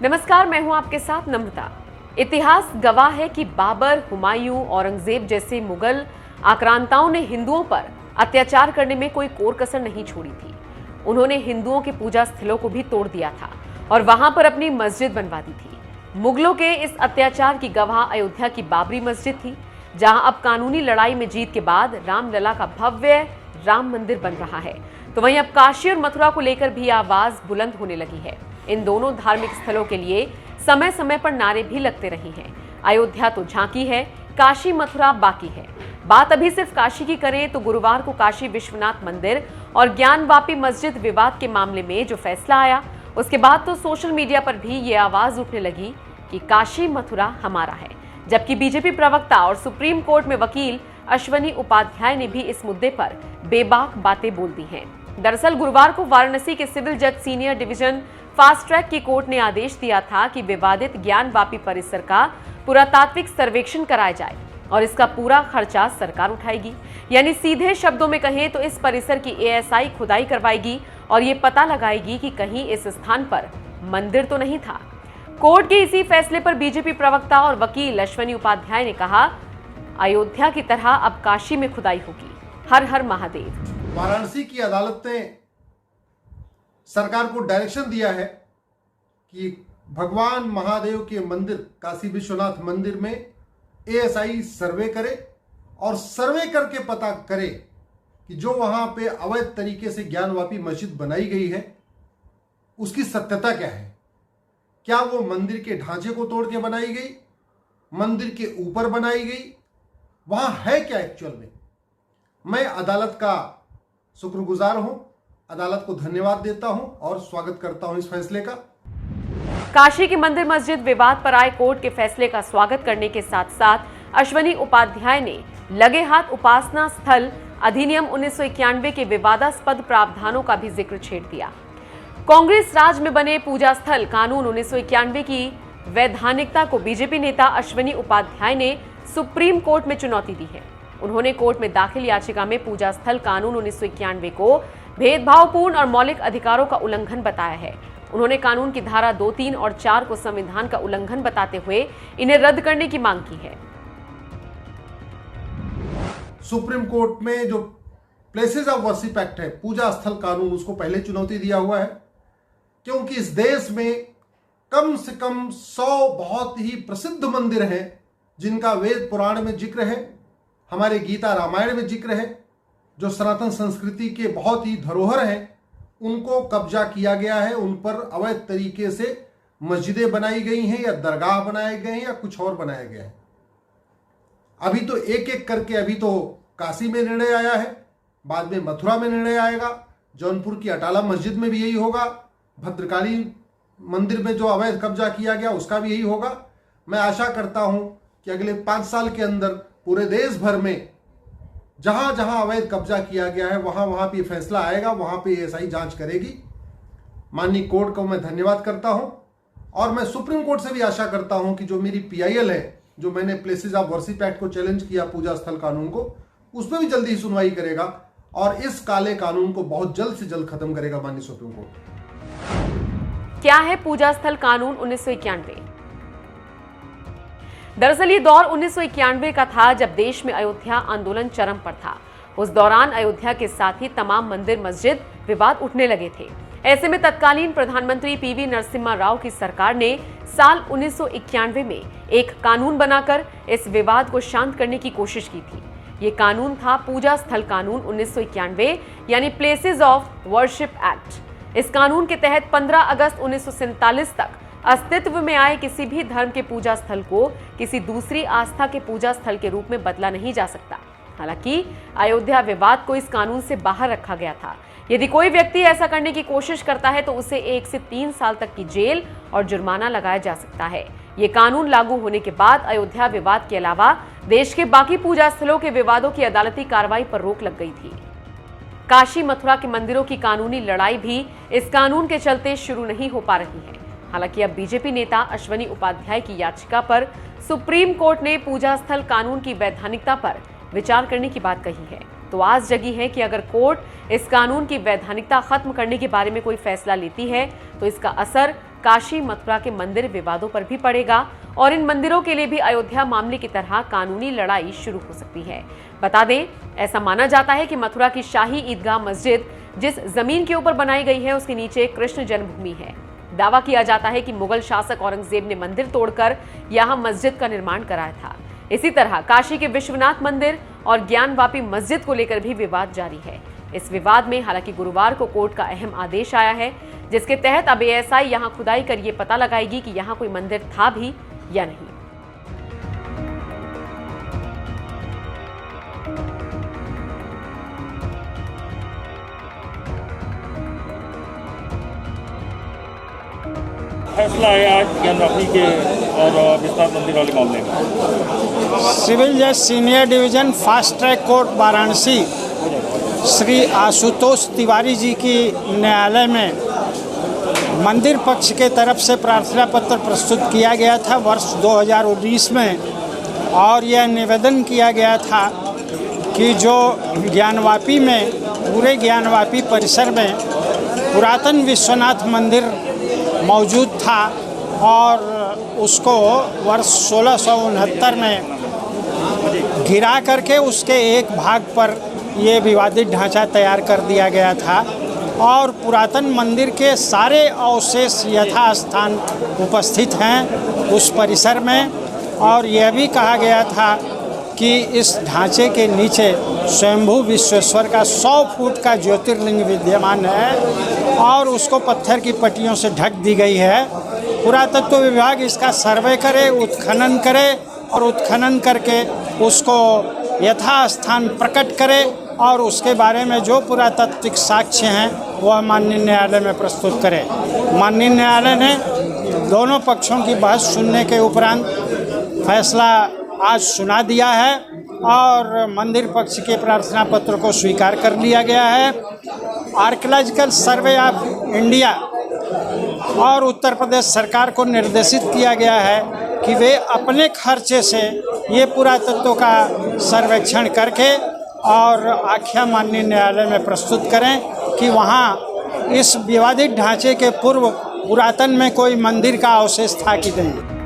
नमस्कार, मैं हूं आपके साथ नम्रता। इतिहास गवाह है कि बाबर, हुमायूं, औरंगजेब जैसे मुगल आक्रांताओं ने हिंदुओं पर अत्याचार करने में कोई कोर कसर नहीं छोड़ी थी। उन्होंने हिंदुओं के पूजा स्थलों को भी तोड़ दिया था और वहां पर अपनी मस्जिद बनवा दी थी। मुगलों के इस अत्याचार की गवाह अयोध्या की बाबरी मस्जिद थी, जहां अब कानूनी लड़ाई में जीत के बाद रामलला का भव्य राम मंदिर बन रहा है। तो वहीं अब काशी और मथुरा को लेकर भी आवाज बुलंद होने लगी है। इन दोनों धार्मिक स्थलों के लिए समय समय पर नारे भी लगते रहे हैं। अयोध्या तो झांकी है, काशी मथुरा बाकी है। बात अभी सिर्फ काशी की करें तो गुरुवार को काशी विश्वनाथ मंदिर और ज्ञानवापी मस्जिद विवाद के मामले में जो फैसला आया, उसके बाद तो सोशल मीडिया पर भी ये आवाज उठने लगी कि काशी मथुरा हमारा है। जबकि बीजेपी प्रवक्ता और सुप्रीम कोर्ट में वकील अश्वनी उपाध्याय ने भी इस मुद्दे पर बेबाक बातें बोल दी हैं। दरअसल गुरुवार को वाराणसी के सिविल जज सीनियर डिवीजन फास्ट ट्रैक की कोर्ट ने आदेश दिया था कि विवादित ज्ञानवापी परिसर का पुरातात्विक सर्वेक्षण कराया जाए और इसका पूरा खर्चा सरकार उठाएगी। यानी सीधे शब्दों में कहें तो इस परिसर की एएसआई खुदाई करवाएगी और ये पता लगाएगी कि कहीं इस स्थान पर मंदिर तो नहीं था। कोर्ट के इसी फैसले पर बीजेपी प्रवक्ता और वकील अश्वनी उपाध्याय ने कहा, अयोध्या की तरह अब काशी में खुदाई होगी। हर हर महादेव। वाराणसी की अदालत ने सरकार को डायरेक्शन दिया है कि भगवान महादेव के मंदिर काशी विश्वनाथ मंदिर में एएसआई सर्वे करे और सर्वे करके पता करे कि जो वहां पे अवैध तरीके से ज्ञानवापी मस्जिद बनाई गई है उसकी सत्यता क्या है। क्या वो मंदिर के ढांचे को तोड़ के बनाई गई, मंदिर के ऊपर बनाई गई, वहां है क्या एक्चुअल में। मैं अदालत का शुक्रगुजार हूं, अदालत को धन्यवाद देता हूं और स्वागत करता हूं इस फैसले का। काशी की मंदिर मस्जिद विवाद पर आए कोर्ट के फैसले का स्वागत करने के साथ साथ अश्वनी उपाध्याय ने लगे हाथ उपासना स्थल अधिनियम 1991 के विवादास्पद प्रावधानों का भी जिक्र छेड़ दिया। कांग्रेस राज में बने पूजा स्थल कानून 1991 की वैधानिकता को बीजेपी नेता अश्वनी उपाध्याय ने सुप्रीम कोर्ट में चुनौती दी है। उन्होंने कोर्ट में दाखिल याचिका में पूजा स्थल कानून 1991 को भेदभावपूर्ण और मौलिक अधिकारों का उल्लंघन बताया है। उन्होंने कानून की धारा 2, 3 और 4 को संविधान का उल्लंघन बताते हुए इन्हें रद्द करने की मांग की है। सुप्रीम कोर्ट में जो प्लेसेस ऑफ वर्शिप एक्ट है, पूजा स्थल कानून, उसको पहले चुनौती दिया हुआ है, क्योंकि इस देश में कम से कम 100 बहुत ही प्रसिद्ध मंदिर हैं जिनका वेद पुराण में जिक्र है, हमारे गीता रामायण में जिक्र है, जो सनातन संस्कृति के बहुत ही धरोहर हैं, उनको कब्जा किया गया है, उन पर अवैध तरीके से मस्जिदें बनाई गई हैं या दरगाह बनाए गए हैं या कुछ और बनाया गया है। अभी तो एक एक करके, अभी तो काशी में निर्णय आया है, बाद में मथुरा में निर्णय आएगा, जौनपुर की अटाला मस्जिद में भी यही होगा, भद्रकाली मंदिर में जो अवैध कब्जा किया गया उसका भी यही होगा। मैं आशा करता हूं कि अगले 5 साल के अंदर पूरे देश भर में जहां जहां अवैध कब्जा किया गया है वहां वहां पे फैसला आएगा, वहां पे एएसआई जांच करेगी। माननीय कोर्ट को मैं धन्यवाद करता हूं और मैं सुप्रीम कोर्ट से भी आशा करता हूं कि जो मेरी पीआईएल है, जो मैंने प्लेसेस ऑफ वर्शिप एक्ट को चैलेंज किया, पूजा स्थल कानून को, उसमें भी जल्दी ही सुनवाई करेगा और इस काले कानून को बहुत जल्द से जल्द खत्म करेगा माननीय सुप्रीम कोर्ट। क्या है पूजा स्थल कानून 1991? दरअसल ये दौर 1991 का था जब देश में अयोध्या आंदोलन चरम पर था। उस दौरान अयोध्या के साथ ही तमाम मंदिर मस्जिद विवाद उठने लगे थे। ऐसे में तत्कालीन प्रधानमंत्री पीवी नरसिम्हा राव की सरकार ने साल 1991 में एक कानून बनाकर इस विवाद को शांत करने की कोशिश की थी। ये कानून था पूजा स्थल कानून 1991 यानी प्लेसेस ऑफ वर्शिप एक्ट। इस कानून के तहत 15 अगस्त 1947 तक अस्तित्व में आए किसी भी धर्म के पूजा स्थल को किसी दूसरी आस्था के पूजा स्थल के रूप में बदला नहीं जा सकता। हालांकि अयोध्या विवाद को इस कानून से बाहर रखा गया था। यदि कोई व्यक्ति ऐसा करने की कोशिश करता है तो उसे 1 से 3 साल तक की जेल और जुर्माना लगाया जा सकता है। ये कानून लागू होने के बाद अयोध्या विवाद के अलावा देश के बाकी पूजा स्थलों के विवादों की अदालती कार्रवाई पर रोक लग गई थी। काशी मथुरा के मंदिरों की कानूनी लड़ाई भी इस कानून के चलते शुरू नहीं हो पा रही है। हालांकि अब बीजेपी नेता अश्वनी उपाध्याय की याचिका पर सुप्रीम कोर्ट ने पूजा स्थल कानून की वैधानिकता पर विचार करने की बात कही है। तो आस जगी है कि अगर कोर्ट इस कानून की वैधानिकता खत्म करने के बारे में कोई फैसला लेती है तो इसका असर काशी मथुरा के मंदिर विवादों पर भी पड़ेगा और इन मंदिरों के लिए भी अयोध्या मामले की तरह कानूनी लड़ाई शुरू हो सकती है। बता दें, ऐसा माना जाता है कि मथुरा की शाही ईदगाह मस्जिद जिस जमीन के ऊपर बनाई गई है उसके नीचे कृष्ण जन्मभूमि है। दावा किया जाता है कि मुगल शासक औरंगजेब ने मंदिर तोड़कर यहां मस्जिद का निर्माण कराया था। इसी तरह काशी के विश्वनाथ मंदिर और ज्ञानवापी मस्जिद को लेकर भी विवाद जारी है। इस विवाद में हालांकि गुरुवार को कोर्ट का अहम आदेश आया है, जिसके तहत अब एएसआई यहां खुदाई कर ये पता लगाएगी कि यहां कोई मंदिर था भी या नहीं। फैसला आया आज ज्ञानवापी के और विश्वनाथ मंदिर वाले मामले में। सिविल जज senior division fast track court Varanasi Shri Ashutosh Tiwari ji की न्यायालय में मंदिर पक्ष के तरफ से प्रार्थना पत्र प्रस्तुत किया गया था वर्ष 2019 में, और यह निवेदन किया गया था कि जो ज्ञानवापी में पूरे ज्ञानवापी परिसर में पुरातन विश्वनाथ मंदिर मौजूद था और उसको वर्ष 1669 में गिरा करके उसके एक भाग पर ये विवादित ढांचा तैयार कर दिया गया था और पुरातन मंदिर के सारे अवशेष यथास्थान उपस्थित हैं उस परिसर में। और यह भी कहा गया था कि इस ढांचे के नीचे स्वयंभू विश्वेश्वर का 100 फुट का ज्योतिर्लिंग विद्यमान है और उसको पत्थर की पट्टियों से ढक दी गई है। पुरातत्व विभाग इसका सर्वे करे, उत्खनन करे और उत्खनन करके उसको यथास्थान प्रकट करे और उसके बारे में जो पुरातात्विक साक्ष्य हैं वह माननीय न्यायालय में प्रस्तुत करें। माननीय न्यायालय ने दोनों पक्षों की बहस सुनने के उपरांत फैसला आज सुना दिया है और मंदिर पक्ष के प्रार्थना पत्र को स्वीकार कर लिया गया है। आर्कियोलॉजिकल सर्वे ऑफ इंडिया और उत्तर प्रदेश सरकार को निर्देशित किया गया है कि वे अपने खर्चे से ये पुरातत्व का सर्वेक्षण करके और आख्या माननीय न्यायालय में प्रस्तुत करें कि वहाँ इस विवादित ढांचे के पूर्व पुरातन में कोई मंदिर का अवशेष था कि नहीं।